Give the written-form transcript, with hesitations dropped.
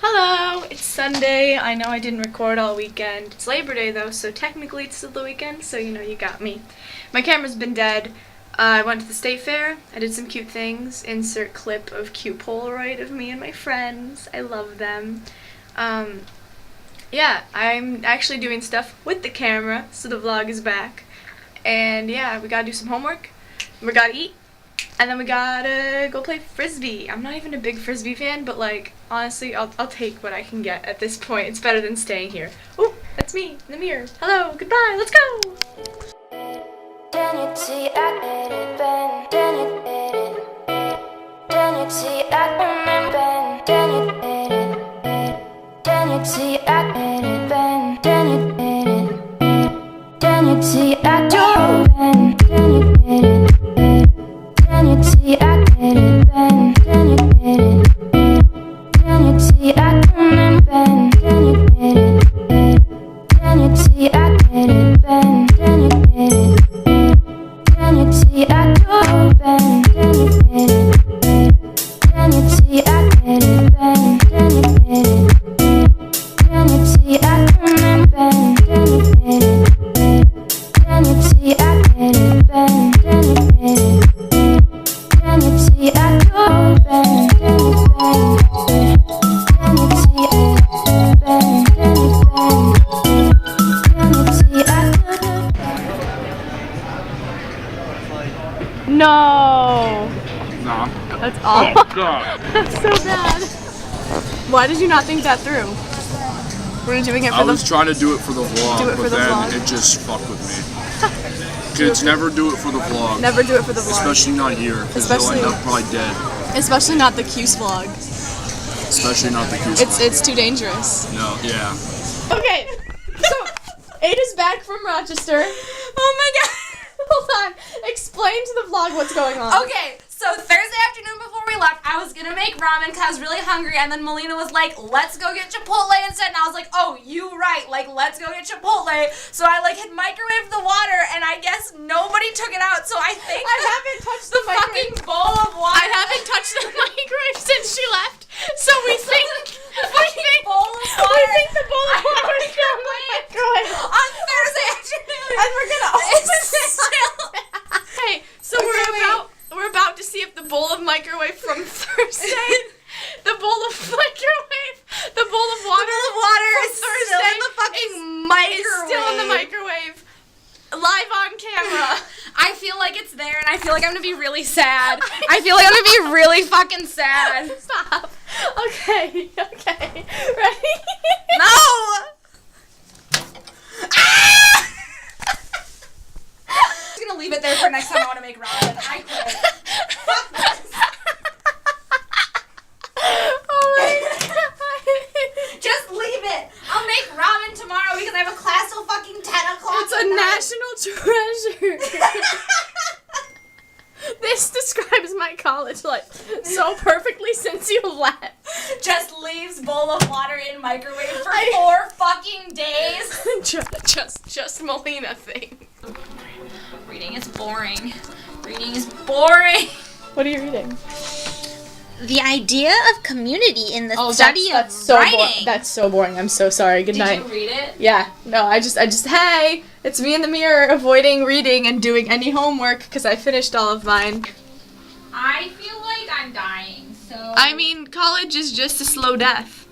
Hello, it's Sunday. I know I didn't record all weekend. It's Labor Day though, so technically it's still the weekend, so you got me. My camera's been dead. I went to the state fair. I did some cute things. Insert clip of cute Polaroid of me and my friends. I love them. Yeah, I'm actually doing stuff with the camera, so the vlog is back. And yeah, we gotta do some homework. We gotta eat. And then we gotta go play Frisbee. I'm not even a big Frisbee fan, but like, honestly, I'll take what I can get at this point. It's better than staying here. Ooh, that's me in the mirror. Hello, goodbye, let's go! No! Nah. That's awful. Oh, God. That's so bad. Why did you not think that through? Were you doing it for I was trying to do it for the vlog, Do it for but the then vlog? it just fucked with me. Kids, never do it for the vlog. Never do it for the vlog. Especially not here, because you'll Especially- end up probably dead. Especially not the Cuse vlog. Especially not the Cuse It's too dangerous. No, yeah. Okay, so Ada's back from Rochester. Oh my god. Hold on. Explain to the vlog what's going on. Okay, so Thursday afternoon before we left, I was gonna make ramen because I was really hungry, and then Melina was like, let's go get Chipotle instead, and I was like, oh, you right, like, let's go get Chipotle. So I, like, had microwaved the water, and I guess nobody took it out, so I think I haven't touched the fucking bowl of water. I haven't touched the microwave since she left, so we think bowl of water. we think the bowl of water is in the microwave. On Thursday afternoon. And we're gonna open It's it. still- Hey, so Okay, we're about to see if the bowl of microwave from Thursday, the bowl of microwave, the bowl of water, The water from is still Thursday in the fucking is microwave. still in the microwave, live on camera. I feel like it's there, and I feel like I'm gonna be really sad. I feel like I'm gonna be really fucking sad. Stop. Okay. Ready? No! Ah! I'm just gonna leave it there for next time I wanna make ramen. I quit. Fuck this. Oh my god. Just leave it. I'll make ramen tomorrow because I have a class till fucking 10 o'clock. It's a national treasure. This describes my college life so perfectly since you left. Just leaves bowl of water in microwave for I- 4 fucking days. just Melina thing. Reading is boring. Reading is boring. What are you reading? The idea of community in the study of so writing. That's so boring. I'm so sorry. Good night. Did you read it? Yeah. No, I just hey, it's me in the mirror avoiding reading and doing any homework because I finished all of mine. I feel like I'm dying, so... I mean, college is just a slow death.